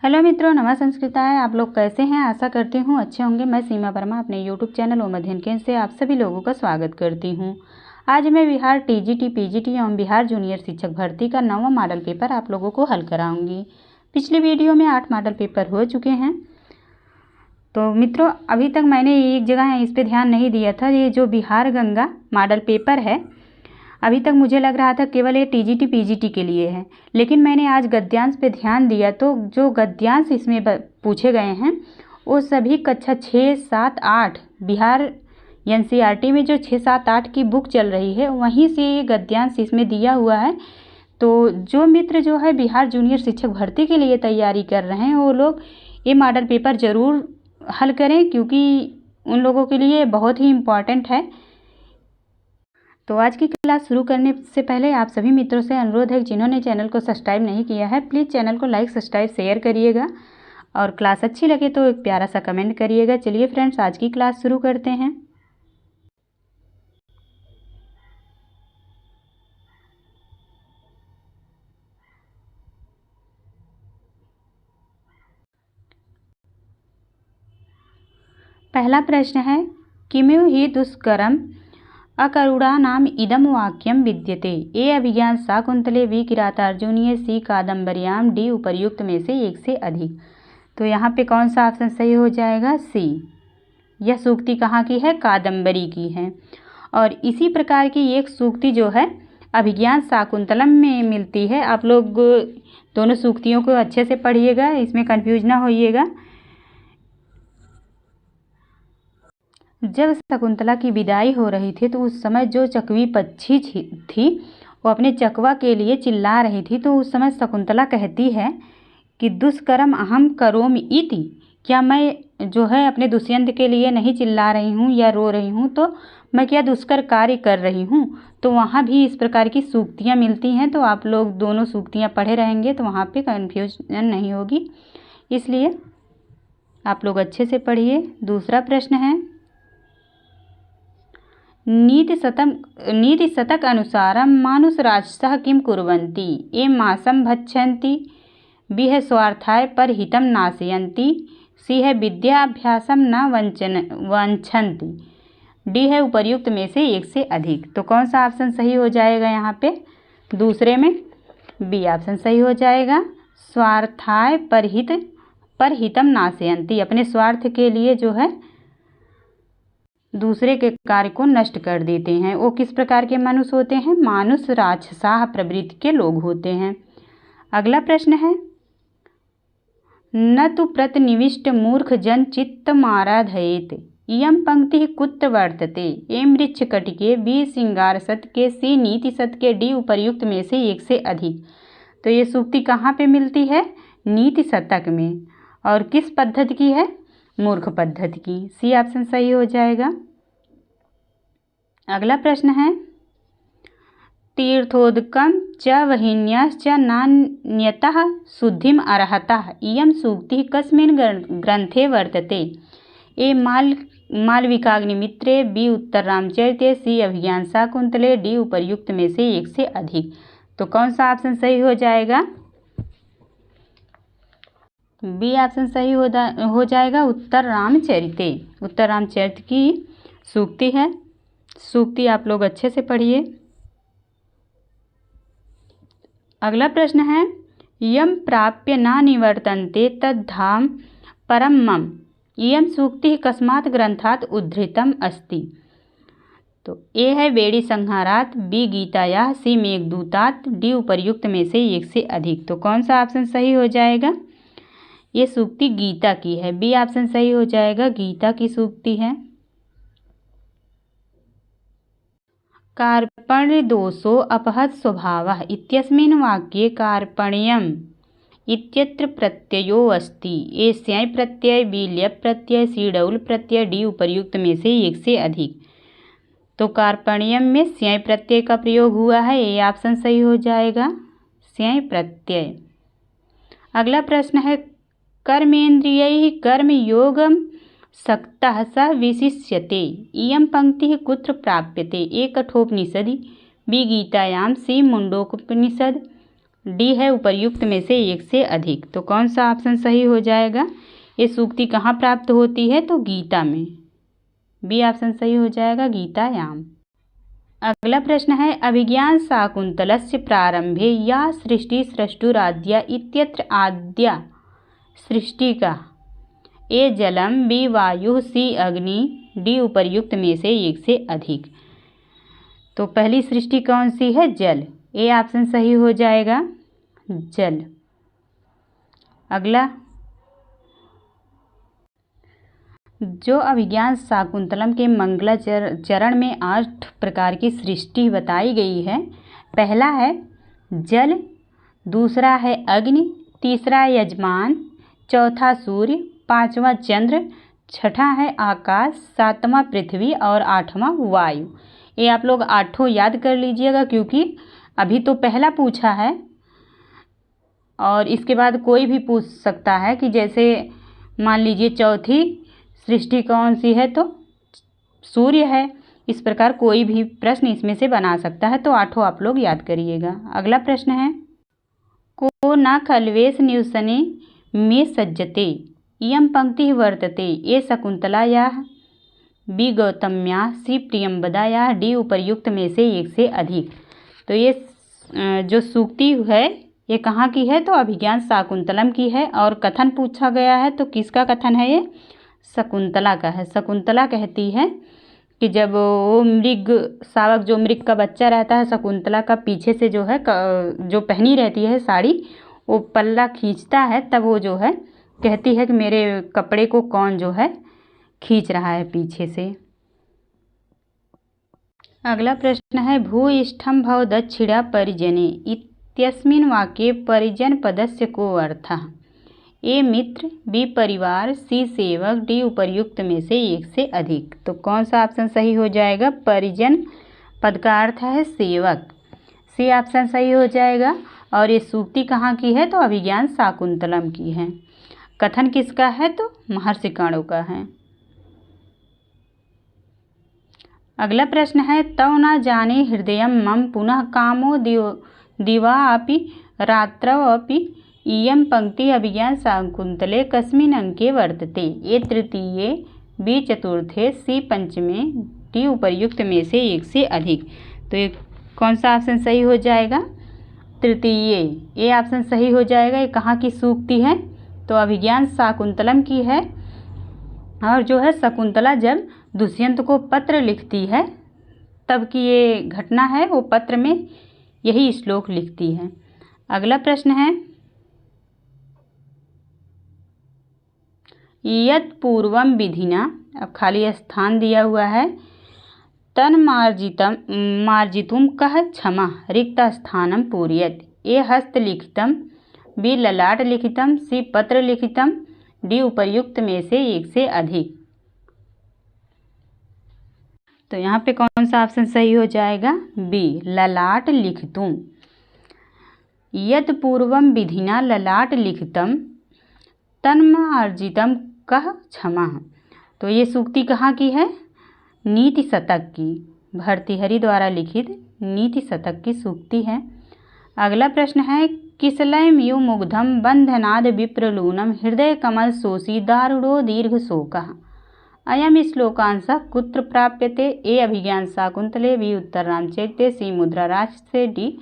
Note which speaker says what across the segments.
Speaker 1: Hello मित्रों, नमः संस्कृताय। आप लोग कैसे हैं? आशा करती हूँ अच्छे होंगे। मैं सीमा वर्मा अपने यूट्यूब चैनल ओम अध्ययन केंद्र से आप सभी लोगों का स्वागत करती हूँ। आज मैं बिहार टीजीटी पीजीटी एवं बिहार जूनियर शिक्षक भर्ती का 9वां मॉडल पेपर आप लोगों को हल कराऊंगी। पिछली वीडियो में 8 मॉडल पेपर हो चुके हैं। तो मित्रों, अभी तक मैंने एक जगह इस पर ध्यान नहीं दिया था। ये जो बिहार गंगा मॉडल पेपर है, अभी तक मुझे लग रहा था केवल ये टीजीटी पीजीटी के लिए है, लेकिन मैंने आज गद्यांश पे ध्यान दिया तो जो गद्यांश इसमें पूछे गए हैं वो सभी कक्षा 6, 7, 8 बिहार एनसीईआरटी में जो 6, 7, 8 की बुक चल रही है वहीं से ये गद्यांश इसमें दिया हुआ है। तो जो मित्र जो है बिहार जूनियर शिक्षक भर्ती के लिए तैयारी कर रहे हैं वो लोग ये मॉडल पेपर ज़रूर हल करें, क्योंकि उन लोगों के लिए बहुत ही इम्पॉर्टेंट है। तो आज की क्लास शुरू करने से पहले आप सभी मित्रों से अनुरोध है कि जिन्होंने चैनल को सब्सक्राइब नहीं किया है प्लीज़ चैनल को लाइक, सब्सक्राइब, शेयर करिएगा और क्लास अच्छी लगे तो एक प्यारा सा कमेंट करिएगा। चलिए फ्रेंड्स, आज की क्लास शुरू करते हैं। पहला प्रश्न है, किमु हि दुष्करम अकरुणानाम इदम वाक्यम विद्यते। ए अभिज्ञान शाकुंतले, बी किरातार्जुनीय, सी कादम्बर्याम, डी उपर्युक्त में से एक से अधिक। तो यहाँ पे कौन सा ऑप्शन सही हो जाएगा? सी। यह सूक्ति कहाँ की है? कादम्बरी की है। और इसी प्रकार की एक सूक्ति जो है अभिज्ञान शाकुंतलम में मिलती है। आप लोग दोनों सूक्तियों को अच्छे से पढ़िएगा, इसमें कंफ्यूज ना होइएगा। जब शकुंतला की विदाई हो रही थी तो उस समय जो चकवी पक्षी थी वो अपने चकवा के लिए चिल्ला रही थी। तो उस समय शकुंतला कहती है कि दुष्कर्म अहम करोमि इति, क्या मैं जो है अपने दुष्यंत के लिए नहीं चिल्ला रही हूँ या रो रही हूँ, तो मैं क्या दुष्कर कार्य कर रही हूँ। तो वहाँ भी इस प्रकार की सूक्तियाँ मिलती हैं। तो आप लोग दोनों सूक्तियाँ पढ़े रहेंगे तो वहाँ पे कन्फ्यूजन नहीं होगी, इसलिए आप लोग अच्छे से पढ़िए। दूसरा प्रश्न है, नीति शतक अनुसारम मानुषराजसः किं कुर्वन्ति। ए मांसं भक्षन्ति, बी है स्वार्थाय परहितं नाशयन्ति, सी है विद्याभ्यासं न वांछन्ति, डी है उपर्युक्त में से एक से अधिक। तो कौन सा ऑप्शन सही हो जाएगा? यहाँ पे दूसरे में बी ऑप्शन सही हो जाएगा। स्वार्थाय परहितं नाशयन्ति, अपने स्वार्थ के लिए जो है दूसरे के कार्य को नष्ट कर देते हैं। वो किस प्रकार के मनुष्य होते हैं? मानुष राजसाह प्रवृत्ति के लोग होते हैं। अगला प्रश्न है, न तु प्रतिनिविष्ट मूर्ख जन चित्त माराधयेत। इयं पंक्ति कुत्र वर्तते। ए मृच्छकटिके, बी श्रृंगार शतके, सी नीति शतके, डी उपर्युक्त में से एक से अधिक। तो ये सूक्ति कहाँ पे मिलती है? नीति शतक में। और किस पद्धति की है? मूर्ख पद्धति की। सी ऑप्शन सही हो जाएगा। अगला प्रश्न है, तीर्थोदकम च वहिन्याश्च नान्यतः शुद्धिम अर्हतः। इयं सूक्तिः कस्मिन् ग्रंथे वर्तते। ए मालविकाग्निमित्रे, बी उत्तररामचरिते, सी अभिज्ञान शाकुंतले, डी उपर्युक्त में से एक से अधिक। तो कौन सा ऑप्शन सही हो जाएगा? बी ऑप्शन सही हो जाएगा। उत्तररामचरिते, उत्तररामचरित की सूक्ति है। सूक्ति आप लोग अच्छे से पढ़िए। अगला प्रश्न है, यम प्राप्य न निवर्तन्ते तद्धाम परम मम। इयं सूक्ति कस्मात् ग्रंथात् उद्धृतम अस्ति। तो ए है वेड़ी संहारात, बी गीतायाः, सी मेघदूतात्, डी उपर्युक्त में से एक से अधिक। तो कौन सा ऑप्शन सही हो जाएगा? ये सूक्ति गीता की है। बी ऑप्शन सही हो जाएगा, गीता की सूक्ति है। कार्पण्य दोषो अपहत स्वभावः इत्यस्मिन् वाक्ये कार्पण्यम् इत्यत्र प्रत्ययो अस्ति। ए स्याय प्रत्यय, बी ल्यप प्रत्यय, सी डौल प्रत्यय, डी उपर्युक्त में से एक से अधिक। तो कार्पण्यम में स्याय प्रत्यय का प्रयोग हुआ है। ए ऑप्शन सही हो जाएगा, स्याय प्रत्यय। अगला प्रश्न है, कर्मेन्द्रियैः कर्मयोगं सक्तः स विशिष्यते। इयं पंक्तिः कुत्र प्राप्यते। ए कठोपनिषदि, बी गीतायां, सी मुंडकोपनिषद, डी है उपर्युक्त में से एक से अधिक। तो कौन सा ऑप्शन सही हो जाएगा? ये सूक्ति कहाँ प्राप्त होती है? तो गीता में। बी ऑप्शन सही हो जाएगा, गीतायाम। अगला प्रश्न है अभिज्ञान शाकुंतलस्य प्रारंभे या सृष्टि सृष्टुराद्या इत्यत्र आद्या सृष्टि का ए जलम, बी वायु, सी अग्नि, डी उपर्युक्त में से एक से अधिक। तो पहली सृष्टि कौन सी है? जल। ए ऑप्शन सही हो जाएगा, जल। अगला, जो अभिज्ञान शाकुंतलम के मंगला चरण में 8 प्रकार की सृष्टि बताई गई है। पहला है जल, दूसरा है अग्नि, तीसरा यजमान, चौथा सूर्य, पांचवा चंद्र, छठा है आकाश, सातवां पृथ्वी और आठवां वायु। ये आप लोग आठों याद कर लीजिएगा, क्योंकि अभी तो पहला पूछा है और इसके बाद कोई भी पूछ सकता है कि जैसे मान लीजिए चौथी सृष्टि कौन सी है? तो सूर्य है। इस प्रकार कोई भी प्रश्न इसमें से बना सकता है, तो आठों आप लोग याद करिएगा। अगला प्रश्न है को न खल्वेश न्यूसने में सज्जते इयं पंक्ति वर्तते। ए शकुंतलायाः, बी गौतम्याः, सी प्रियंवदायाः, डी उपर्युक्त में से एक से अधिक। तो ये जो सूक्ति है ये कहाँ की है? तो अभिज्ञान शाकुंतलम की है। और कथन पूछा गया है, तो किसका कथन है? ये शकुंतला का है। शकुंतला कहती है कि जब वो मृग शावक, जो मृग का बच्चा रहता है, शकुंतला का पीछे से जो है जो पहनी रहती है साड़ी, वो पल्ला खींचता है, तब वो जो है कहती है कि मेरे कपड़े को कौन जो है खींच रहा है पीछे से। अगला प्रश्न है भूयिष्ठं भव दक्षिणा परिजने इत्यस्मिन् वाक्ये परिजन पदस्य को अर्थः। ए मित्र, बी परिवार, सी सेवक, डी उपर्युक्त में से एक से अधिक। तो कौन सा ऑप्शन सही हो जाएगा? परिजन पद का अर्थ है सेवक। सी ऑप्शन सही हो जाएगा। और ये सूक्ति कहाँ की है? तो अभिज्ञान शाकुंतलम की है। कथन किसका है? तो महर्षि काणु का है। अगला प्रश्न है तव न जाने हृदयं मम पुनः कामो दिवा अपि रात्रौ अपि इयं पंक्ति अभिज्ञान शाकुंतले कस्मिन् अंके वर्तते। ए तृतीये, बी चतुर्थे, सी पंचमे, डी उपर्युक्त में से एक से अधिक। तो ये कौन सा ऑप्शन सही हो जाएगा? तृतीये। ये ऑप्शन सही हो जाएगा। ये कहाँ की सूक्ति है? तो अभिज्ञान शाकुंतलम की है। और जो है शकुंतला जब दुष्यंत को पत्र लिखती है तब की ये घटना है, वो पत्र में यही श्लोक लिखती है। अगला प्रश्न है यत् पूर्वम विधिना, अब खाली स्थान दिया हुआ है, तन मार्जितुम कह क्षमा रिक्त स्थानम पूरयत। ए हस्तलिखितम, बी ललाट लिखितम, सी पत्र लिखितम, डी उपर्युक्त में से एक से अधिक। तो यहाँ पे कौन सा ऑप्शन सही हो जाएगा? बी ललाट लिखितुम। यत् पूर्वम विधिना ललाट लिखितम तन्मार्जितम कह क्षमा। तो ये सूक्ति कहाँ की है? नीति शतक की, भर्तृहरि द्वारा लिखित नीति शतक की सूक्ति है। अगला प्रश्न है किसलयम यु मुग्धम बंधनाद विप्रलूनम हृदय कमल शोषी दारुणो दीर्घ शोकः। अयम श्लोकांशः कुत्र प्राप्यते? ए अभिज्ञान शाकुंतले, बी उत्तर रामचरिते, सी मुद्रा राज से, डी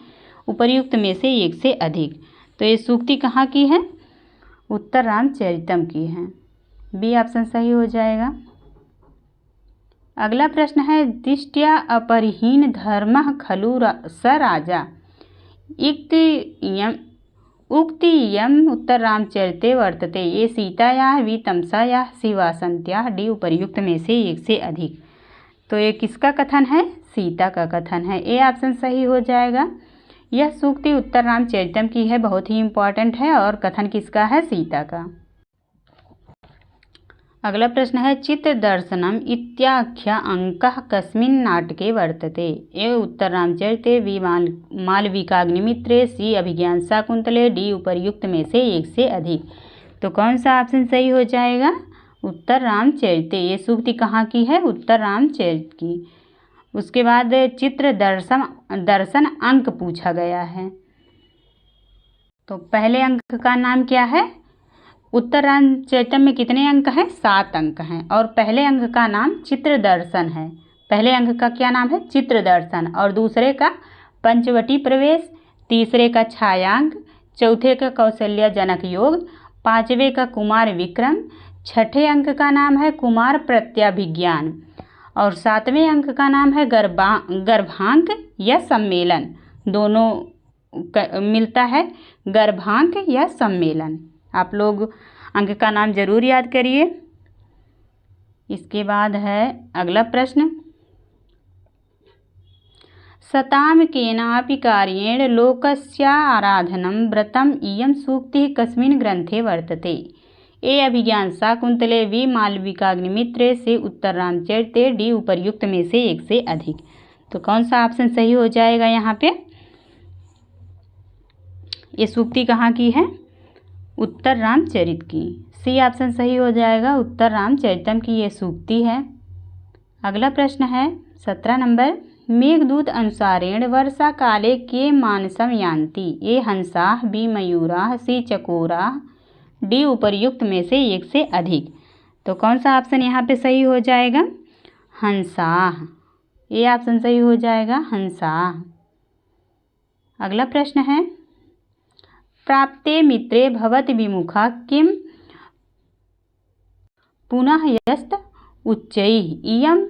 Speaker 1: उपर्युक्त में से एक से अधिक। तो ये सूक्ति कहाँ की है? उत्तर रामचरितम की है। बी ऑप्शन सही हो जाएगा। अगला प्रश्न है दिष्ट्या अपरिहीन धर्मः खलु स राजा उक्तियम् उत्तर रामचरिते वर्तते। ये सीतायाः, वी तमसायाः, सी वासंत्याः, डी उपर्युक्त में से एक से अधिक। तो ये किसका कथन है? सीता का कथन है। ए ऑप्शन सही हो जाएगा। यह सूक्ति उत्तर रामचरितम की है, बहुत ही इम्पॉर्टेंट है। और कथन किसका है? सीता का। अगला प्रश्न है चित्र दर्शनम इत्याख्य अंकः कस्मिन् नाटके वर्तते। ए उत्तर रामचरिते, बी मालविकाग्निमित्रे, सी अभिज्ञान शाकुंतले, डी उपर्युक्त में से एक से अधिक। तो कौन सा ऑप्शन सही हो जाएगा? उत्तर रामचरिते। ये सूक्ति कहाँ की है? उत्तर रामचरित की। उसके बाद चित्र दर्शन अंक पूछा गया है। तो पहले अंक का नाम क्या है? उत्तर रामचरितम में कितने अंक हैं? 7 अंक हैं। और पहले अंक का नाम चित्रदर्शन है। पहले अंक का क्या नाम है? चित्रदर्शन। और दूसरे का पंचवटी प्रवेश, तीसरे का छायांक, चौथे का कौशल्या जनक योग, पांचवे का कुमार विक्रम, छठे अंक का नाम है कुमार प्रत्याभिज्ञान और 7वें अंक का नाम है गर्भांक या सम्मेलन। दोनों मिलता है गर्भांक या सम्मेलन। आप लोग अंक का नाम जरूर याद करिए। इसके बाद है अगला प्रश्न, सताम केनापि कार्येण लोकस्य आराधनं व्रतम् इयं सूक्तिः कस्मिन् ग्रन्थे वर्तते? ए अभिज्ञान शाकुंतले, बी मालविकाग्निमित्रे, से उत्तर रामचरिते, डी उपर्युक्त में से एक से अधिक। तो कौन सा ऑप्शन सही हो जाएगा यहाँ पे? ये सूक्ति कहाँ की है? उत्तर रामचरित की। सी ऑप्शन सही हो जाएगा, उत्तर रामचरितम की ये सूक्ति है। अगला प्रश्न है 17 नंबर, मेघदूत अनुसारेण वर्षा काले के मानसम यान्ति? ए हंसाः, बी मयूराः, सी चकोराः, डी उपर्युक्त में से एक से अधिक। तो कौन सा ऑप्शन यहाँ पे सही हो जाएगा? हंसाः। ये ऑप्शन सही हो जाएगा, हंसाः। अगला प्रश्न है, प्राप्ते मित्रे भवति विमुखा किम पुनः यस्त उच्चैः इयं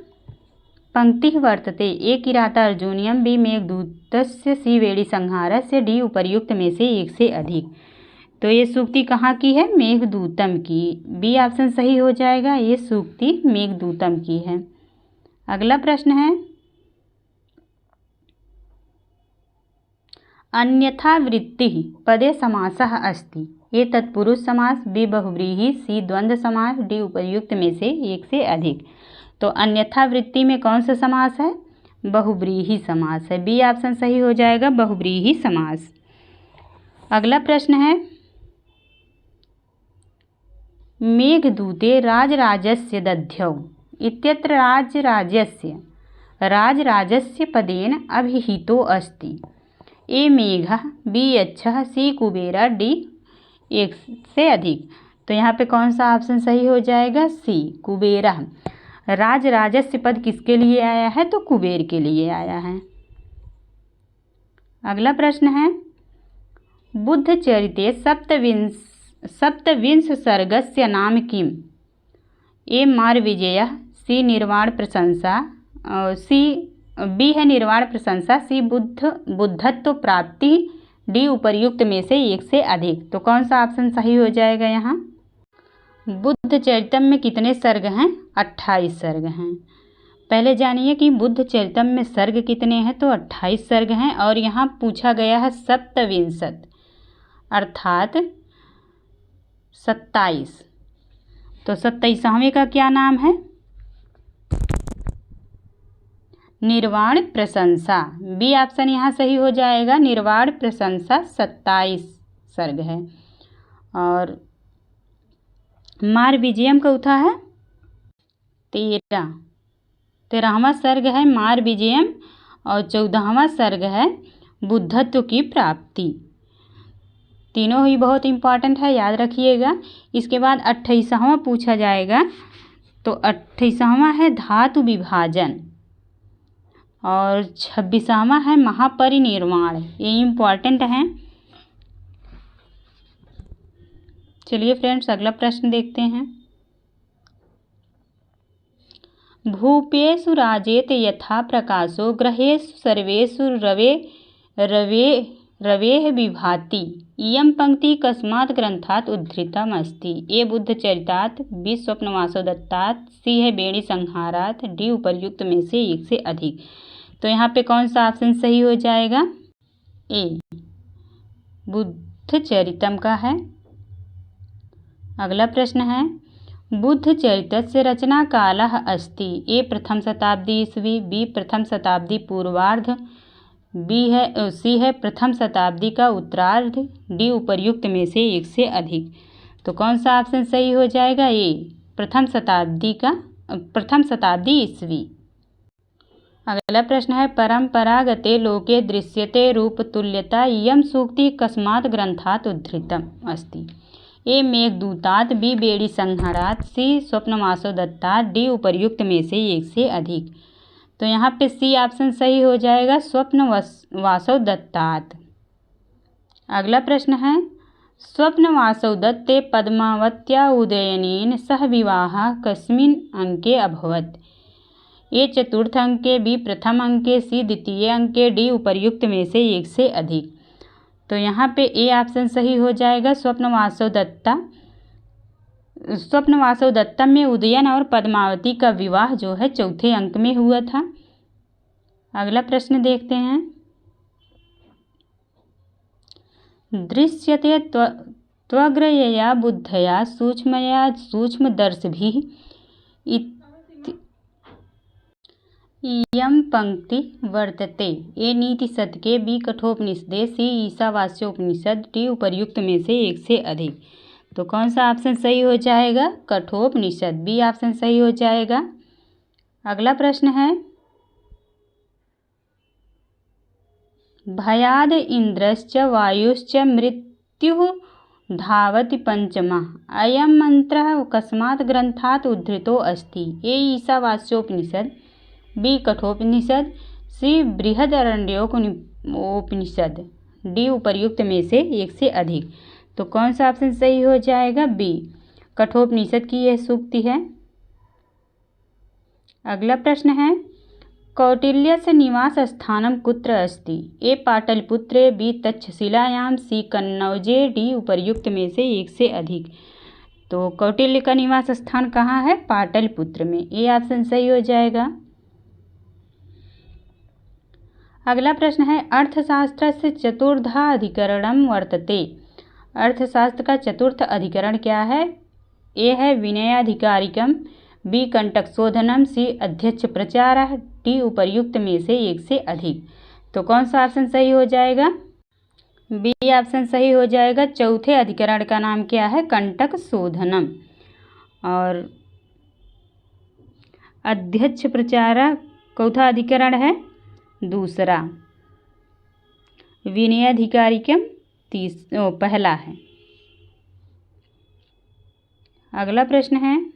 Speaker 1: पंक्तिः वर्तते? ए किराता अर्जुनीयं, बी मेघदूतस्य, सी वेड़ी संहारस्य, डी उपर्युक्त में से एक से अधिक। तो ये सूक्ति कहाँ की है? मेघदूतम की। बी ऑप्शन सही हो जाएगा, ये सूक्ति मेघदूतम की है। अगला प्रश्न है, अन्यथा वृत्तिः पदे समासः अस्ति? ए तत्पुरुष समास, बी बहुव्रीहि, सी द्वंद्व समास, डी उपर्युक्त में से एक से अधिक। तो अन्यथा वृत्ति में कौन सा समास है? बहुव्रीहि समास है। बी ऑप्शन सही हो जाएगा, बहुव्रीहि समास। अगला प्रश्न है, मेघदूते राजराजस्य दध्यौ इत्यत्र राजराजस्य पदेन अभिहितो अस्ति? ए मेघः, बी यक्षः, सी कुबेरः, डी एक से अधिक। तो यहाँ पे कौन सा ऑप्शन सही हो जाएगा? सी कुबेरः। राजराजस्य पद किसके लिए आया है? तो कुबेर के लिए आया है। अगला प्रश्न है, बुद्ध चरिते सप्तविंश सर्गस्य नाम किम? ए मारविजयः, सी निर्वाण प्रशंसा, बी है निर्वाण प्रशंसा, सी बुद्धत्व प्राप्ति, डी उपर्युक्त में से एक से अधिक। तो कौन सा ऑप्शन सही हो जाएगा यहाँ? बुद्ध चरितम में कितने सर्ग हैं? 28 सर्ग हैं। पहले जानिए कि बुद्ध चरितम में सर्ग कितने हैं? तो 28 सर्ग हैं। और यहाँ पूछा गया है सप्तविंशत अर्थात 27। तो 27वें का क्या नाम है? निर्वाण प्रशंसा। बी ऑप्शन यहाँ सही हो जाएगा, निर्वाण प्रशंसा 27 सर्ग है। और मार विजयम चौथा है 13वां सर्ग है मार विजयम और 14वां सर्ग है बुद्धत्व की प्राप्ति। तीनों ही बहुत इम्पॉर्टेंट है, याद रखिएगा। इसके बाद 28वां पूछा जाएगा। तो 28वां है धातु विभाजन और 26वां है महापरिनिर्वाण। ये इम्पॉर्टेंट हैं। चलिए फ्रेंड्स, अगला प्रश्न देखते हैं। भूपेषु राजेत यथा प्रकाशो ग्रहेषु सर्वेषु रवेः विभाति। इयं पंक्ति कस्मात् ग्रंथात् उद्धृतम् अस्ति? ए बुद्धचरितात्, बी स्वप्नवासो दत्तात्, सी है बेड़ी संहारात्, डी उपर्युक्त में से एक से अधिक। तो यहाँ पे कौन सा ऑप्शन सही हो जाएगा? ए बुद्धचरितम का है। अगला प्रश्न है, बुद्धचरितस्य रचना कालः अस्ति? ए प्रथम शताब्दी ईस्वी, बी प्रथम शताब्दी पूर्वार्ध, सी है प्रथम शताब्दी का उत्तरार्ध, डी उपर्युक्त में से एक से अधिक। तो कौन सा ऑप्शन सही हो जाएगा? ए प्रथम शताब्दी ईस्वी। अगला प्रश्न है परंपरागते लोके दृश्यते रूपतुल्यता इयं सूक्ति कस्मात् ग्रंथात् उद्धृतम् अस्ति। ए मेघदूतात्, बी बेड़ी संहारात्, सी स्वप्नवासो दत्तात्, डी उपर्युक्त में से एक से अधिक। तो यहाँ पे सी ऑप्शन सही हो जाएगा, स्वप्नवासो दत्तात्। अगला प्रश्न है स्वप्नवासो दत्ते पद्मावत्या उदयनेन सह विवाहः कस्मिन् अंके अभवत्। ए चतुर्थ अंके, बी प्रथम अंके, सी द्वितीय अंके, डी उपर्युक्त में से एक से अधिक। तो यहाँ पे ए ऑप्शन सही हो जाएगा, स्वप्नवासो दत्ता में उदयन और पद्मावती का विवाह जो है चौथे अंक में हुआ था। अगला प्रश्न देखते हैं दृश्यते त्वग्रयया बुद्धया सूक्ष्मया सूक्ष्मदर्शिभिः इयं पंक्ति वर्तते। ए नीतिशतके, बी कठोपनिषदे, सी ईशावास्योपनिषद, डी उपर्युक्त में से एक से अधिक। तो कौन सा ऑप्शन सही हो जाएगा, कठोपनिषद, बी ऑप्शन सही हो जाएगा। अगला प्रश्न है भयाद इंद्रश्च वायुश्च मृत्युः धावति पंचमः अयं मंत्रः कस्मात् ग्रंथात् उद्धृतो अस्ति। ए ईशावास्योपनिषद, बी कठोपनिषद, सी बृहदारण्यकोपनिषद, डी उपर्युक्त में से एक से अधिक। तो कौन सा ऑप्शन सही हो जाएगा, बी कठोपनिषद की यह सूक्ति है। अगला प्रश्न है कौटिल्यस्य निवास स्थानम कुत्र अस्ति। ए पाटलिपुत्रे, बी तक्षशिलायां, सी कन्नौजे, डी उपर्युक्त में से एक से अधिक। तो कौटिल्य का निवास स्थान कहाँ है, पाटलिपुत्र में। ए ऑप्शन सही हो जाएगा। अगला प्रश्न है अर्थशास्त्रस्य चतुर्था अधिकरणम वर्तते। अर्थशास्त्र का चतुर्थ अधिकरण क्या है। ए है विनयाधिकारिकम, बी कंटकशोधनम, सी अध्यक्ष प्रचारः, डी उपर्युक्त में से एक से अधिक। तो कौन सा ऑप्शन सही हो जाएगा, बी ऑप्शन सही हो जाएगा। चौथे अधिकरण का नाम क्या है, कंटकशोधनम। और अध्यक्ष प्रचारः चौथा अधिकरण है दूसरा, विनयाधिकारिकम पहला है। अगला प्रश्न है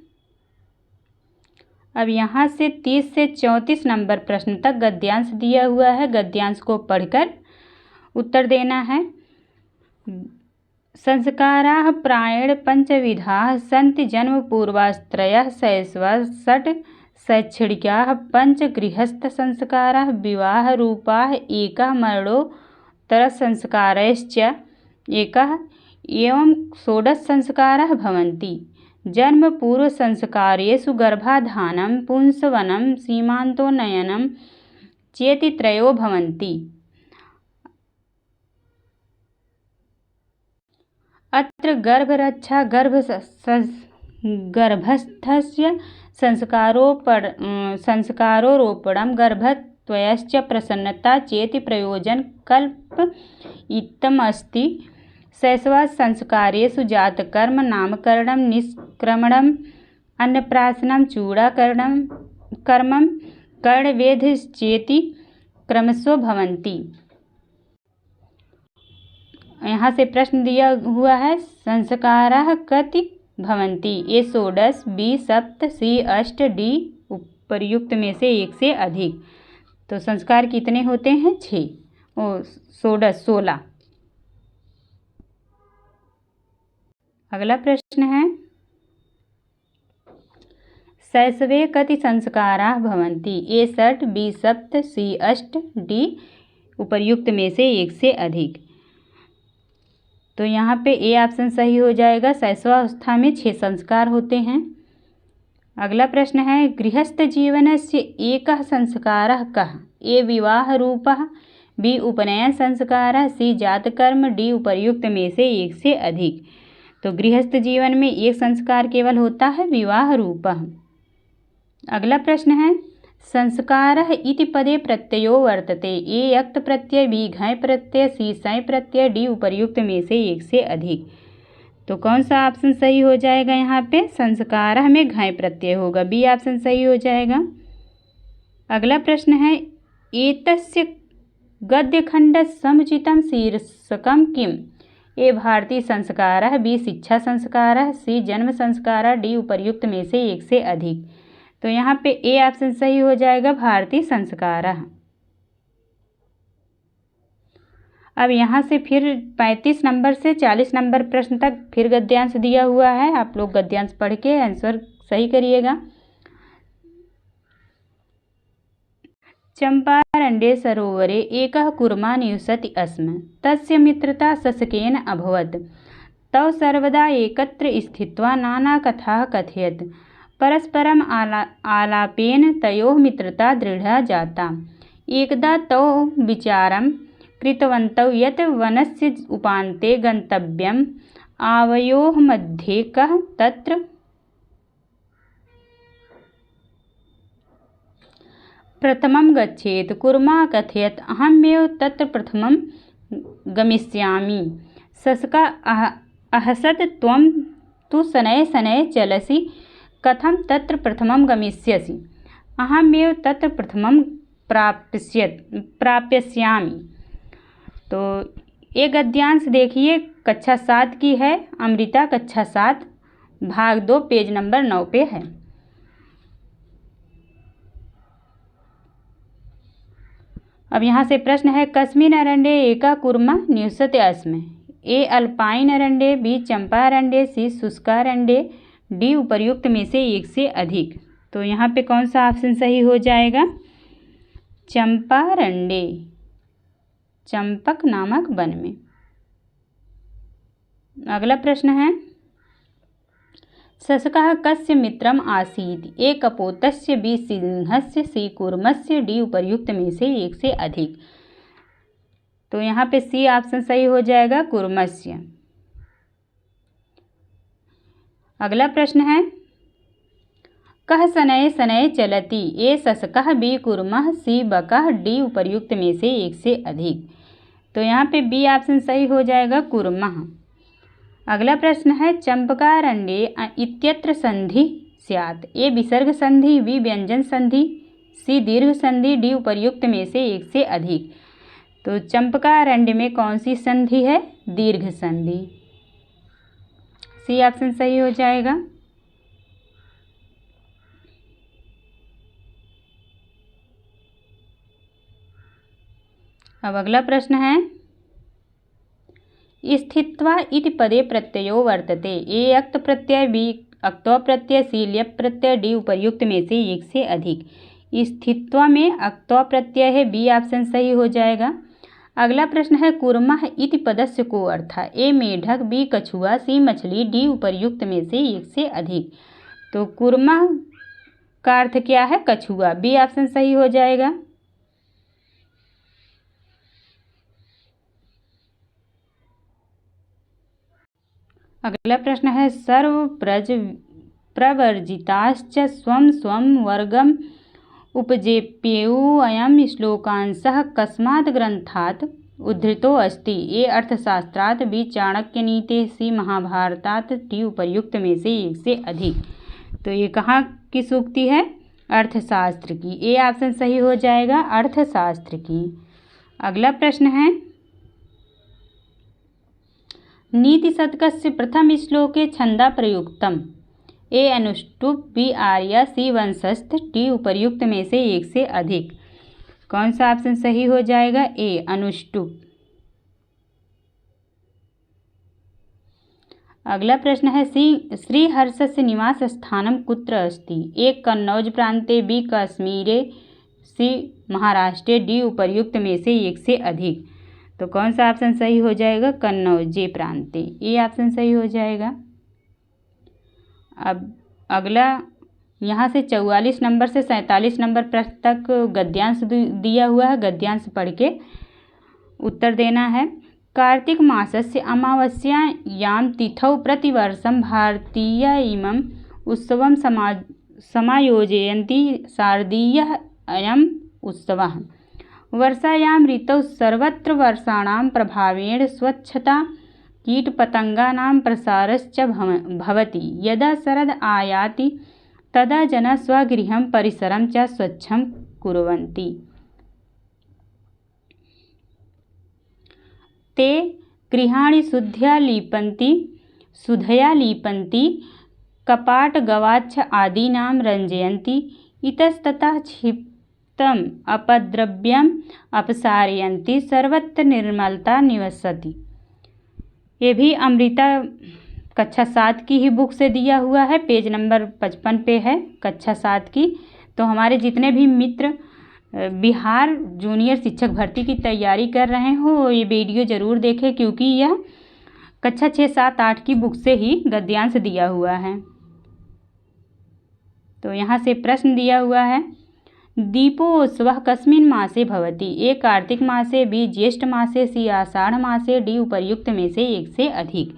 Speaker 1: अब यहाँ से 30 से 34 नंबर प्रश्न तक गद्यांश दिया हुआ है। गद्यांश को पढ़कर उत्तर देना है। संस्काराः प्रायेण पंचविधाः सन्ति जन्मपूर्वास्त्रयः शैशवः षट् शैक्षणिकाः पंच गृहस्थसंस्काराः विवाहरूपाः एकः मरणोत्तरसंस्कारश्च एकः एवं षोडशसंस्काराः भवन्ति। जन्मपूर्वसंस्कारेषु गर्भाधानं पुंसवनं सीमान्तोन्नयनं चेति त्रयो भवन्ति। अत्र गर्भरक्षा गर्भस्थस्य संस्कारोरोपणं गर्भत्वयश्च प्रसन्नता चेति प्रयोजनकल्पयितमस्ति। शैशवसंस्कारेषु जातकर्म नामकरणं निष्क्रमणम् अन्नप्राशनं चूडाकरणं कर्मं कर्णवेधश्चेति क्रमशः भवन्ति। यहाँ से प्रश्न दिया हुआ है संस्काराः कति भवन्ति। ए 16, बी 7, सी 8, डी उपर्युक्त में से एक से अधिक। तो संस्कार कितने होते हैं, 6 और 16। अगला प्रश्न है शैशवे कति संस्काराः भवन्ति। ए 8, बी 7, सी 8, डी उपर्युक्त में से एक से अधिक। तो यहाँ पे ए ऑप्शन सही हो जाएगा। शैशवावस्था में 6 संस्कार होते हैं। अगला प्रश्न है गृहस्थ जीवनस्य एकः संस्कारः कः। ए विवाहरूपः, बी उपनयन संस्कारः, सी जातकर्म, डी उपर्युक्त में से एक से अधिक। तो गृहस्थ जीवन में एक संस्कार केवल होता है, विवाह रूपः। अगला प्रश्न है संस्कारः इति पदे प्रत्ययो वर्तते। ए यक्त प्रत्यय, बी घय प्रत्यय, सी सय प्रत्यय, डी उपर्युक्त में से एक से अधिक। तो कौन सा ऑप्शन सही हो जाएगा, यहाँ पे संस्कारः में घय प्रत्यय होगा, बी ऑप्शन सही हो जाएगा। अगला प्रश्न है एतस्य गद्यखण्डस्य समुचितं शीर्षकं किम्? ए भारतीय संस्कारः, बी शिक्षा संस्कारः, सी जन्म संस्कारः, डी उपर्युक्त में से एक से अधिक। तो यहाँ पे ए ऑप्शन सही हो जाएगा, भारतीय संस्कारः। अब यहाँ से फिर 35 नंबर से 40 नंबर प्रश्न तक फिर गद्यांश दिया हुआ है। आप लोग गद्यांश पढ़ के आंसर सही करिएगा। चंपारण्ये सरोवरे एकः कूर्मः निवसति स्म। तस्य मित्रता शशकेन अभवत्। तौ सर्वदा एकत्र स्थित्वा नानाकथाः कथयत्। परस्परम् आलापेन तयोः मित्रता दृढा जाता। एकदा तौ विचारं कृतवन्तौ यत् वनस्य उपान्ते गन्तव्यम्। आवयोः मध्ये कः तत्र प्रथमं गच्छेत्? कूर्मः कथयत् अहमेव तत्र प्रथमं गमिष्यामि। शशकः अहसत् त्वं तु शनैः शनैः चलसि, कथं तत्र प्रथमं गमिष्यसि? अहमेव तत्र प्रथमं प्राप्स्यामि। तो ये गद्यांश देखिए कक्षा 7 की है। अमृता कक्षा 7 भाग 2 पेज नंबर 9 पे है। अब यहाँ से प्रश्न है, कस्मिन् अरण्ये एकः कूर्मः निवसति स्म। ए अल्पाइन अरण्ये, बी चंपारण्ये, सी शुष्कारण्ये, डी उपर्युक्त में से एक से अधिक। तो यहाँ पे कौन सा ऑप्शन सही हो जाएगा? चंपारण्ये, चंपक नामक वन में। अगला प्रश्न है, शशकः कस्य मित्रम् आसीत्? ए कपोतस्य, बी सिंहस्य, सी कूर्मस्य, डी उपर्युक्त में से एक से अधिक। तो यहाँ पे सी ऑप्शन सही हो जाएगा, कूर्मस्य। अगला प्रश्न है, कः शनैः शनैः चलति? ए शशकः, बी कूर्मः, सी बकः, डी उपर्युक्त में से एक से अधिक। तो यहाँ पे बी ऑप्शन सही हो जाएगा, कूर्मः। अगला प्रश्न है, चंपकारण्ये इत्यत्र संधि स्यात्। ए विसर्ग संधि, बी व्यंजन संधि, सी दीर्घ संधि, डी उपर्युक्त में से एक से अधिक। तो चंपकारण्य में कौन सी संधि है? दीर्घ संधि। सी ऑप्शन सही हो जाएगा। अब अगला प्रश्न है, स्थित्वा इति पदे प्रत्ययो वर्तते। ए अक्त प्रत्यय, बी अक्त्वा प्रत्यय, सी ल्यप प्रत्यय, डी उपर्युक्त में से एक से अधिक। स्थित्वा में अक्त्वा प्रत्यय है, बी ऑप्शन सही हो जाएगा। अगला प्रश्न है, कूर्मः इति पदस्य को अर्थः। ए मेढक, बी कछुआ, सी मछली, डी उपर्युक्त में से एक से अधिक। तो कूर्मः का अर्थ क्या है? कछुआ। बी ऑप्शन सही हो जाएगा। अगला प्रश्न है, सर्व प्रवर्जिताश्च स्वं स्वं वर्गम उपजेप्युः। अयं श्लोकांशः कस्मात् ग्रन्थात् उद्धृतो अस्ति? ए अर्थशास्त्रात्, बी चाणक्यनीतेः, सी महाभारतात्, डी उपर्युक्त में से एक से अधिक। तो ये कहाँ की सूक्ति है? अर्थशास्त्र की। ए ऑप्शन सही हो जाएगा, अर्थशास्त्र की। अगला प्रश्न है, नीतिशतकस्य प्रथम श्लोके छंदा प्रयुक्तम। ए अनुष्टुप, बी आर्या, सी वंशस्थ, डी उपर्युक्त में से एक से अधिक। कौन सा ऑप्शन सही हो जाएगा? ए अनुष्टुप। अगला प्रश्न है, श्रीहर्षस्य निवास स्थानम कुत्र अस्ति? ए कन्नौज प्रांते, बी कश्मीरे, सी महाराष्ट्र, डी उपर्युक्त में से एक से अधिक। तो कौन सा ऑप्शन सही हो जाएगा? कन्नौजे प्रांते। ये ऑप्शन सही हो जाएगा। अब अगला यहाँ से 44 नंबर से 47 नंबर प्रश्न तक गद्यांश दिया हुआ है। गद्यांश पढ़ के उत्तर देना है। कार्तिक मासस्य अमावास्यायां तिथौ प्रतिवर्षं भारतीया इमं उत्सवं समायोजयन्ति। शारदीयः अयम् उत्सवः। वर्षायां ऋतौ सर्वत्र वर्षाणां प्रभावेण स्वच्छता कीटपतंगानां प्रसारश्च भवति। यदा शरद आयाति तदा जनाः स्वगृहं परिसरं च स्वच्छं कुर्वन्ति। ते गृहाणि सुधया लीपन्ति कपाट गवाक्ष आदीनां रञ्जयन्ति इतस्ततः क्षिप्तम् अपद्रव्यम् अपसारयन्ति सर्वत्र निर्मलता निवसति। ये भी अमृता कक्षा 7 की ही बुक से दिया हुआ है, पेज नंबर 55 पे है, कक्षा 7 की। तो हमारे जितने भी मित्र बिहार जूनियर शिक्षक भर्ती की तैयारी कर रहे हो ये वीडियो ज़रूर देखें, क्योंकि यह कक्षा 6, 7, 8 की बुक से ही गद्यांश दिया हुआ है। तो यहाँ से प्रश्न दिया हुआ है, दीपोत्सवः कस्मिन् मासे भवति? ए कार्तिक मासे, बी ज्येष्ठ मासे, सी आषाढ़ मासे, डी उपर्युक्त में से एक से अधिक।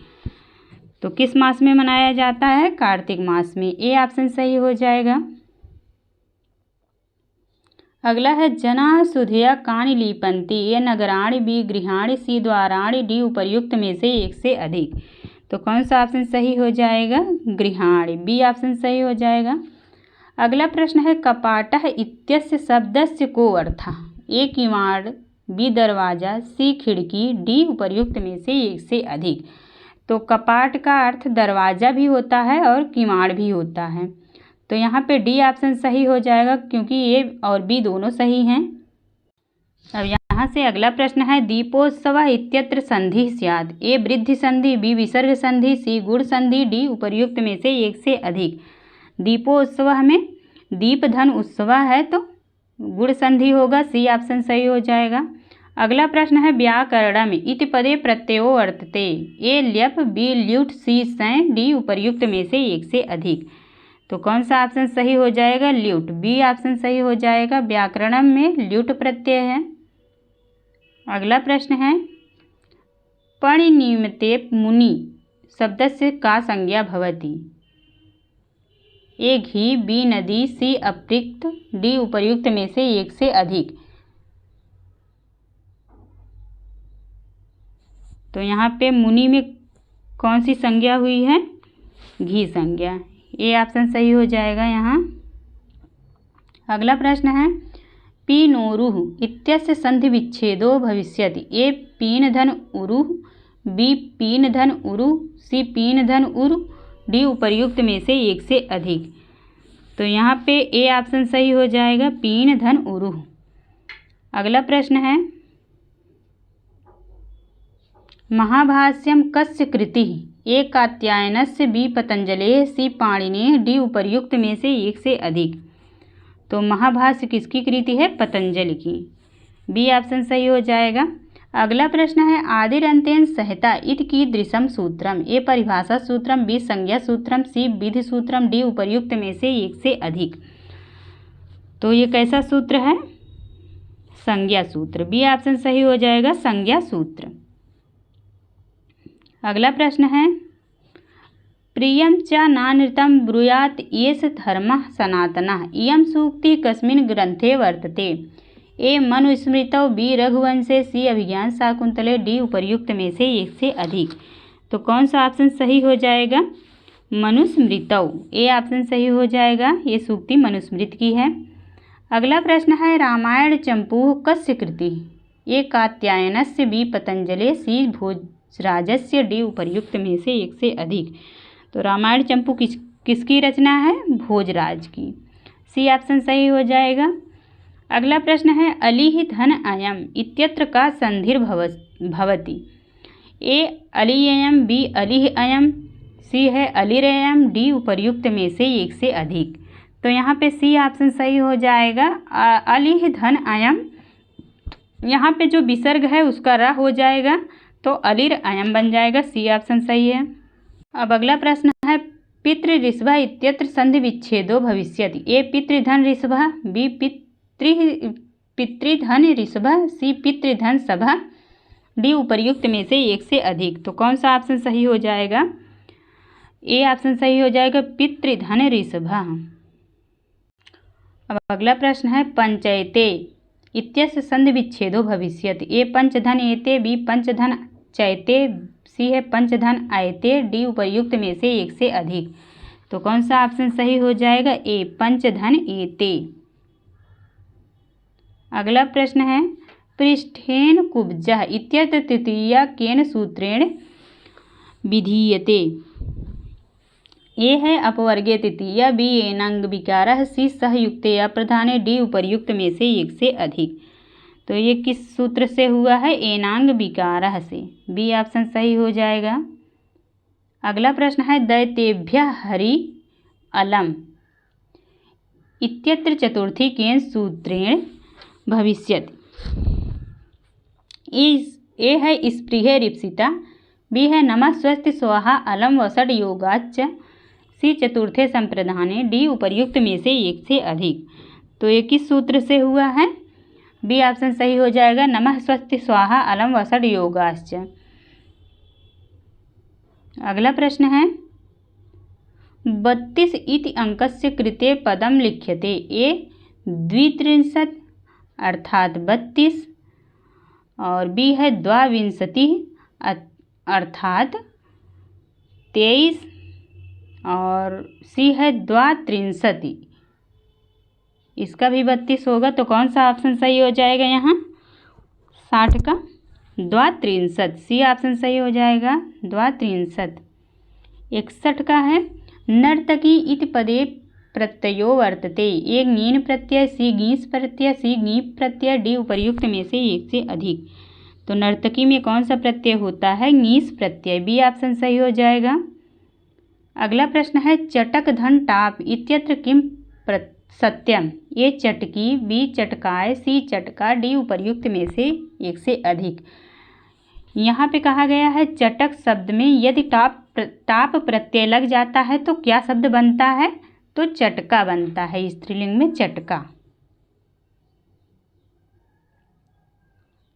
Speaker 1: तो किस मास में मनाया जाता है? कार्तिक मास में। ए ऑप्शन सही हो जाएगा। अगला है, जना सुधया कानि लीपन्ति? ए नगराणि, बी गृहाणि, सी द्वाराणि, डी उपर्युक्त में से एक से अधिक। तो कौन सा ऑप्शन सही हो जाएगा? गृहाणि, बी ऑप्शन सही हो जाएगा। अगला प्रश्न है, कपाटः इत्यस्य शब्दस्य को अर्थः? ए किवाड़, बी दरवाजा, सी खिड़की, डी उपर्युक्त में से एक से अधिक। तो कपाट का अर्थ दरवाजा भी होता है और किवाड़ भी होता है। तो यहाँ पे डी ऑप्शन सही हो जाएगा, क्योंकि ए और बी दोनों सही हैं। अब यहाँ से अगला प्रश्न है, दीपोत्सव इत्यत्र संधि स्यात्? ए वृद्धि संधि, बी विसर्ग संधि, सी गुण संधि, डी उपर्युक्त में से एक से अधिक। दीपोत्सव में दीप धन उत्सव है तो गुण संधि होगा, सी ऑप्शन सही हो जाएगा। अगला प्रश्न है, व्याकरणम इति पदे प्रत्ययो वर्तते? ए ल्यप, बी ल्यूट, सी सै, डी उपर्युक्त में से एक से अधिक। तो कौन सा ऑप्शन सही हो जाएगा? ल्यूट, बी ऑप्शन सही हो जाएगा। व्याकरणम में ल्यूट प्रत्यय है। अगला प्रश्न है, पणिनिमिते मुनि शब्दस्य का संज्ञा भवति? ए घी, बी नदी, सी अपृक्त, डी उपर्युक्त में से एक से अधिक। तो यहाँ पे मुनि में कौन सी संज्ञा हुई है? घी संज्ञा। ए ऑप्शन सही हो जाएगा यहाँ। अगला प्रश्न है, पीनोरुः इत्यस्य संधि विच्छेदो भविष्यति? ए पीन धन उरुः, बी पीन धन उरु, सी पीन धन उरु, डी उपर्युक्त में से एक से अधिक। तो यहाँ पे ए ऑप्शन सही हो जाएगा, पीन धन उरु। अगला प्रश्न है, महाभाष्यम कस्य कृतिः? ए कात्यायनस्य, बी पतंजलेः, सी पाणिनेः, डी उपर्युक्त में से एक से अधिक। तो महाभाष्य किसकी कृति है? पतंजलि की। बी ऑप्शन सही हो जाएगा। अगला प्रश्न है, आदिरंतेन सहता इति कीदृशम सूत्रम? ए परिभाषा सूत्रम, बी संज्ञा सूत्रम, सी विधि सूत्रम, डी उपर्युक्त में से एक से अधिक। तो ये कैसा सूत्र है? संज्ञा सूत्र। बी ऑप्शन सही हो जाएगा, संज्ञा सूत्र। अगला प्रश्न है, प्रियं च नानृतं ब्रूयात् एष धर्मः सनातनः? इयं सूक्तिः कस्मिन् ग्रन्थे वर्तते? ए मनुस्मृतौ, बी रघुवंशे, सी अभिज्ञान शाकुंतले, डी उपर्युक्त में से एक से अधिक। तो कौन सा ऑप्शन सही हो जाएगा? मनुस्मृतौ। ए ऑप्शन सही हो जाएगा। ये सूक्ति मनुस्मृत की है। अगला प्रश्न है, रामायण चंपूः कस्य कृतिः? ए कात्यायनस्य, बी पतंजले, सी भोजराजस्य, डी उपर्युक्त में से एक से अधिक। तो रामायण चंपू किसकी रचना है? भोजराज की। सी ऑप्शन सही हो जाएगा। अगला प्रश्न है, अलिहि धन अयम इत्यत्र का संधिर्भवति? ए अलिययम, बी अलिह अयम, सी है अलिरयम, डी उपर्युक्त में से एक से अधिक। तो यहाँ पे सी ऑप्शन सही हो जाएगा। अलिह धन अयम, यहाँ पे जो विसर्ग है उसका र हो जाएगा तो अलिर अयम बन जाएगा। सी ऑप्शन सही है। अब अगला प्रश्न है, पितृऋषभ इत्यत्र संधि विच्छेदो भविष्यति? ए पितृधन ऋषभ, बी पितृधन ऋषभ, सी पितृधन सभा, डी उपर्युक्त में से एक से अधिक। तो कौन सा ऑप्शन सही हो जाएगा? ए ऑप्शन सही हो जाएगा, पितृधन ऋषभ। अब अगला प्रश्न है, पंचयते इत्यस्य संधि विच्छेदो भविष्यति? ए पंचधन एते, बी पंचधन चैते, सी है पंचधन आयते, डी उपर्युक्त में से एक से अधिक। तो कौन सा ऑप्शन सही हो जाएगा? ए पंचधन एते। अगला प्रश्न है, पृष्ठेन कुब्जः इत्यत्र तृतीया केन सूत्रेण विधीयते। ए है अपवर्गीय तृतीया, बी एनांग विकारः, सी सहयुक्ते या प्रधाने, डी उपर्युक्त में से एक से अधिक। तो ये किस सूत्र से हुआ है? एनांग विकारः से। बी ऑप्शन सही हो जाएगा। अगला प्रश्न है दैतेभ्यः हरि अलम इत्यत्र चतुर्थी केन सूत्रेण भविष्यति। ए है स्पृहे रिप्सिता, बी है नमः स्वस्ति स्वाहा अलम वसड योगाच्च, सी चतुर्थे संप्रदाने, डी उपर्युक्त में से एक से अधिक। तो ये किस सूत्र से हुआ है? बी ऑप्शन सही हो जाएगा, नमः स्वस्ति स्वाहा अलम वसड योगाश्च। अगला प्रश्न है 32 इति अंकस्य कृते पदम लिख्यते। ए 32 अर्थात 32, और बी है 22 अर्थात 23, और सी है 32, इसका भी 32 होगा। तो कौन सा ऑप्शन सही हो जाएगा यहाँ? 60 का 32, सी ऑप्शन सही हो जाएगा 32। 61 का है नर्तकी इति पदे प्रत्ययो वर्तते। ए ङीन प्रत्यय, सी गीस प्रत्यय, सी ङीप प्रत्यय, डी उपर्युक्त में से एक से अधिक। तो नर्तकी में कौन सा प्रत्यय होता है? ङीस प्रत्यय, बी ऑप्शन सही हो जाएगा। अगला प्रश्न है चटक धन टाप इत्यत्र किम सत्यम। ए चटकी, बी चटकाय, सी चटका, डी उपर्युक्त में से एक से अधिक। यहाँ पे कहा गया है चटक शब्द में यदि टाप प्रत्यय लग जाता है तो क्या शब्द बनता है? तो चटका बनता है, स्त्रीलिंग में चटका।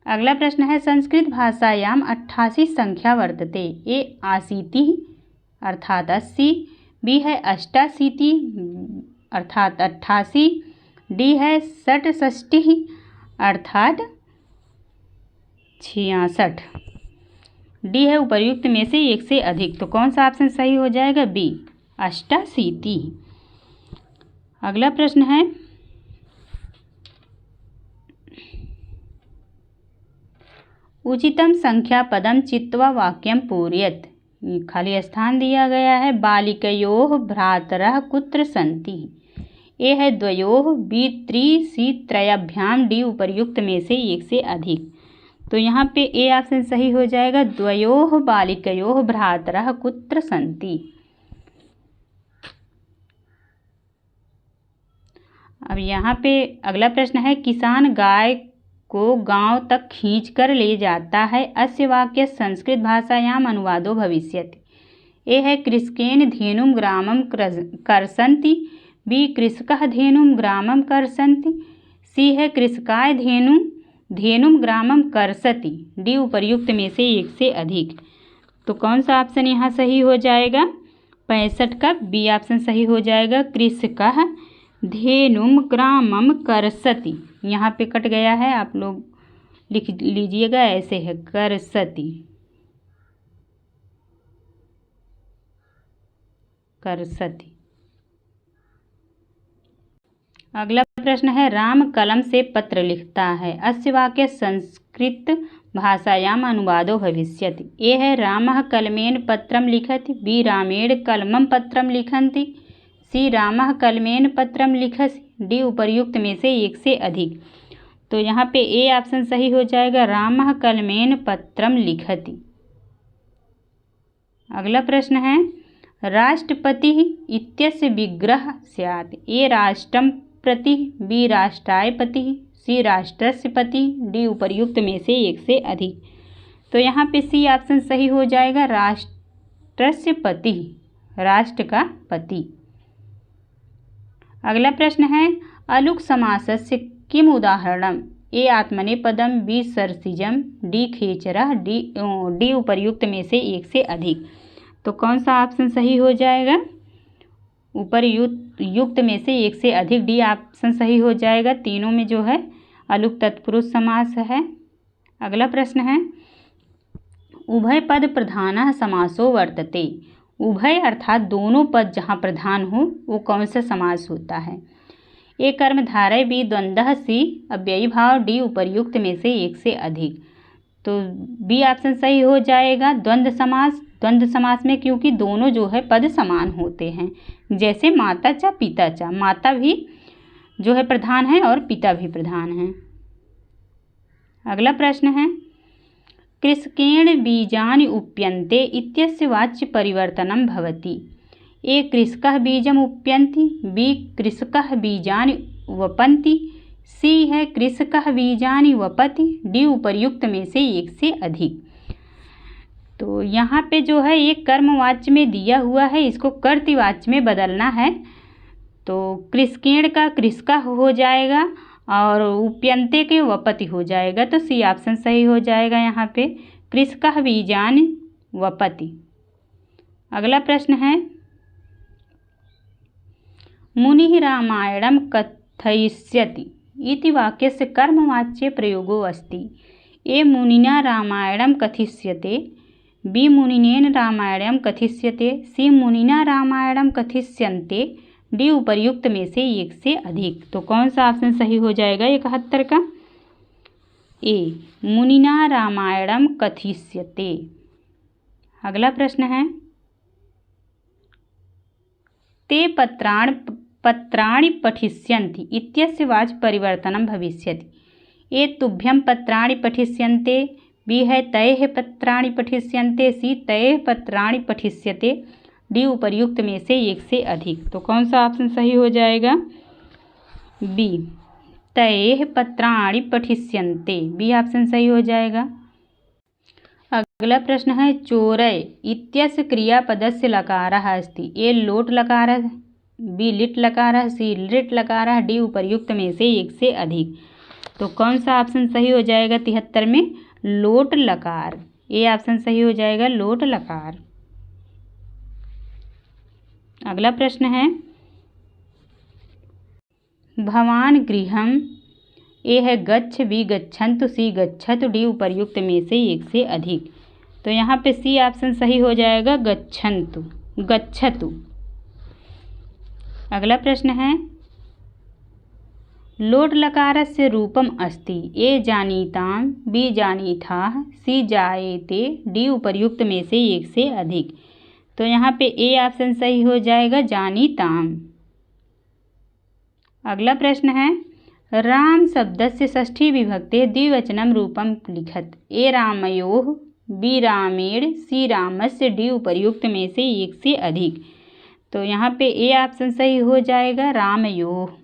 Speaker 1: अगला प्रश्न है संस्कृत भाषायाम 88 संख्या वर्तते। ए 80 अर्थात 80, बी है 88 अर्थात 88, डी है 67 अर्थात 66, डी है उपर्युक्त में से एक से अधिक। तो कौन सा ऑप्शन सही हो जाएगा? बी 88। अगला प्रश्न है उचितम संख्या पदम चित्वा वाक्यम पूरयत। खाली स्थान दिया गया है। बालिकयोः भ्रातरः कुत्र सन्ति। ए है द्वयोः, बी त्रि, सी त्रयाभ्याम, डी उपर्युक्त में से एक से अधिक। तो यहाँ पे ए ऑप्शन सही हो जाएगा, द्वयोः बालिकयोः भ्रातरः कुत्र सन्ति। अब यहाँ पे अगला प्रश्न है किसान गाय को गांव तक खींच कर ले जाता है। अस्य वाक्य संस्कृत भाषायाम अनुवादो भविष्यति। ए है कृषकेन धेनुं ग्रामं कर्षन्ति, बी कृषकः धेनुं ग्रामं कर्षन्ति, सी है कृषकाय धेनुं ग्रामं कर्षति, डी उपर्युक्त में से एक से अधिक। तो कौन सा ऑप्शन यहाँ सही हो जाएगा? 65 का बी ऑप्शन सही हो जाएगा, कृषकः धेनुं ग्रामं कर्षति। यहाँ पे कट गया है, आप लोग लिख लीजिएगा, ऐसे है कर्षति। अगला प्रश्न है राम कलम से पत्र लिखता है। अस्य वाक्य संस्कृत भाषायाम अनुवादो भविष्यति। ए है रामः कलमेन पत्रम लिखति, बी रामेण कलमं पत्रम लिखन्ति, सी रामः कलमेन पत्रम लिखसि, डी उपर्युक्त में से एक से अधिक। तो यहाँ पे ए ऑप्शन सही हो जाएगा, रामः कलमेन पत्रम लिखति। अगला प्रश्न है राष्ट्रपति इत्यस्य विग्रह स्यात्। ए राष्ट्रं प्रति, बी राष्ट्राय पति, सी राष्ट्रस्य पति, डी उपर्युक्त में से एक से अधिक। तो यहाँ पे सी ऑप्शन सही हो जाएगा, राष्ट्रस्य पति, राष्ट्र का पति। अगला प्रश्न है अलुक समासस्य किम उदाहरणम। ए आत्मनेपदम, बी सरसिजम, डी खेचरः, डी उपर्युक्त में से एक से अधिक। तो कौन सा ऑप्शन सही हो जाएगा? उपर्युक्त में से एक से अधिक, डी ऑप्शन सही हो जाएगा। तीनों में जो है अलुक तत्पुरुष समास है। अगला प्रश्न है उभय पद प्रधानः समासो वर्तते। उभय अर्थात दोनों पद जहाँ प्रधान हो वो कौन सा समास होता है? ए कर्मधारय, बी द्वंद्व, सी अव्ययी भाव, डी उपर्युक्त में से एक से अधिक। तो बी ऑप्शन सही हो जाएगा। द्वंद्व समास, द्वंद्व समास में क्योंकि दोनों जो है पद समान होते हैं, जैसे माता च पिता च, माता भी जो है प्रधान है और पिता भी प्रधान है। अगला प्रश्न है कृषकेण बीजानि उप्यन्ते इत्यस्य वाच्य परिवर्तनं भवति। ए कृषकः बीजम् उप्यन्ति, बी कृषकः बीजानि वपन्ति, सी है कृषकः बीजानि वपति, डी उपर्युक्त में से एक से अधिक। तो यहाँ पे जो है ये कर्मवाच्य में दिया हुआ है, इसको कर्तृवाच्य में बदलना है। तो कृषकेण का कृषका हो जाएगा और उप्यन्ते के वपति हो जाएगा। तो सी ऑप्शन सही हो जाएगा यहाँ पे, कृषकः बीजानि वपति। अगला प्रश्न है मुनिः रामायणं कथयिष्यति इति वाक्यस्य कर्मवाच्ये प्रयोगो अस्ति। ए मुनिना रामायणं कथिष्यते, बी मुनिनेन रामायणं कथिष्यते, सी मुनिना रामायणं कथिष्यन्ते, डी उपर्युक्त में से एक से अधिक। तो कौन सा ऑप्शन सही हो जाएगा 71 का? ए मुनिना रामायणं कथिष्यते। अगला प्रश्न है ते पत्राणि पठिष्यन्ति इत्यस्य वाच्य परिवर्तनं भविष्यति। ए तुभ्यं पत्राणि पठिष्यन्ते, बी है तैः पत्राणि पठिष्यन्ते, सी तैः पत्राणि पठिष्यते, डी उपर्युक्त में से एक से अधिक। तो कौन सा ऑप्शन सही हो जाएगा? बी तैः पत्राणि पठिष्यन्ते, बी ऑप्शन सही हो जाएगा। अगला प्रश्न है चोरय इत्यस्य क्रियापदस्य लकारः अस्ति। ए लोट लकारः, बी लिट लकारः, सी लिट लकारः, डी उपर्युक्त में से एक से अधिक। तो कौन सा ऑप्शन सही हो जाएगा 73 में? लोट लकार, ए ऑप्शन सही हो जाएगा, लोट लकार। अगला प्रश्न है भवान गृहम, ए है गच्छ, बी गच्छन्तु, सी गच्छतु, डी उपर्युक्त में से एक से अधिक। तो यहाँ पे सी ऑप्शन सही हो जाएगा, गच्छन्तु, गच्छतु। अगला प्रश्न है लोट लकारस्य रूपम अस्ति। ए जानीतां, बी जानीथाः, सी जायेते, डी उपर्युक्त में से एक से अधिक। तो यहाँ पे ए ऑप्शन सही हो जाएगा, जानीतां। अगला प्रश्न है राम शब्दस्य षष्ठी विभक्ते द्विवचनं रूपं लिखत। ए रामयोः, बी रामेण, सी रामस्य, डी उपर्युक्त में से एक से अधिक। तो यहाँ पे ए ऑप्शन सही हो जाएगा, रामयोः।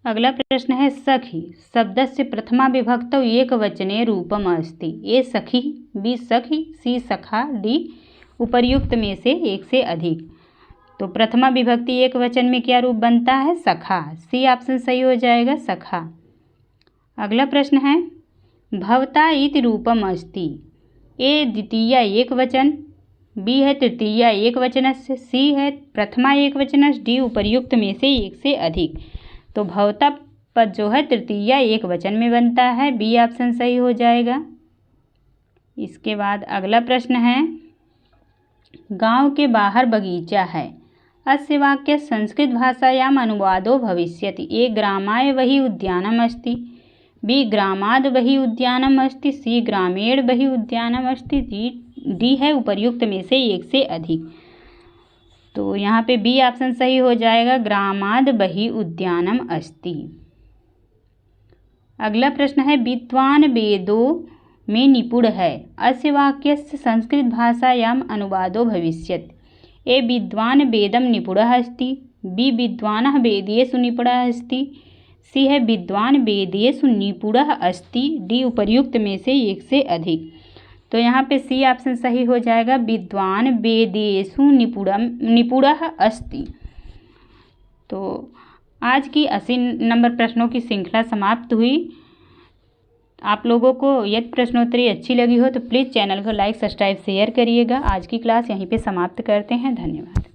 Speaker 1: अगला प्रश्न है सखी शब्दस्य प्रथमा विभक्तौ एकवचने रूपम अस्ति। ए सखी, बी सखी, सी सखा, डी उपर्युक्त में से एक से अधिक। तो प्रथमा विभक्ति एक वचन में क्या रूप बनता है? सखा, सी ऑप्शन सही हो जाएगा, सखा। अगला प्रश्न है भवता इति रूपम अस्ति। ए द्वितीया एक वचन, बी है तृतीया एक वचनस्य, सी है प्रथमा एक वचनस्य, डी उपर्युक्त में से एक से अधिक। तो भवता पद जो है तृतीया एक वचन में बनता है, बी ऑप्शन सही हो जाएगा। इसके बाद अगला प्रश्न है गांव के बाहर बगीचा है। अस्य वाक्य संस्कृत भाषायाम अनुवादो भविष्यति। ए ग्रामाय बहि उद्यानम अस्ति, बी ग्रामाद बहि उद्यानम अस्ति, सी ग्रामेण बहि उद्यानम अस्ति, डी है उपर्युक्त में से एक से अधिक। तो यहाँ पे बी ऑप्शन सही हो जाएगा, ग्रामाद बहि उद्यानम अस्ति। अगला प्रश्न है विद्वान वेदों में निपुण है। अस्य वाक्यस्य संस्कृत भाषायाम अनुवादो भविष्यति। ए विद्वान वेदम निपुणः अस्ति, बी विद्वानः वेदेषु निपुणः अस्ति, सी है विद्वान वेदेषु निपुणः अस्ति, डी उपर्युक्त में से एक से अधिक। तो यहाँ पे सी ऑप्शन सही हो जाएगा, विद्वान वेदेषु निपुणः अस्ति। तो आज की 80 नंबर प्रश्नों की श्रृंखला समाप्त हुई। आप लोगों को यदि प्रश्नोत्तरी अच्छी लगी हो तो प्लीज़ चैनल को लाइक, सब्सक्राइब, शेयर करिएगा। आज की क्लास यहीं पे समाप्त करते हैं। धन्यवाद।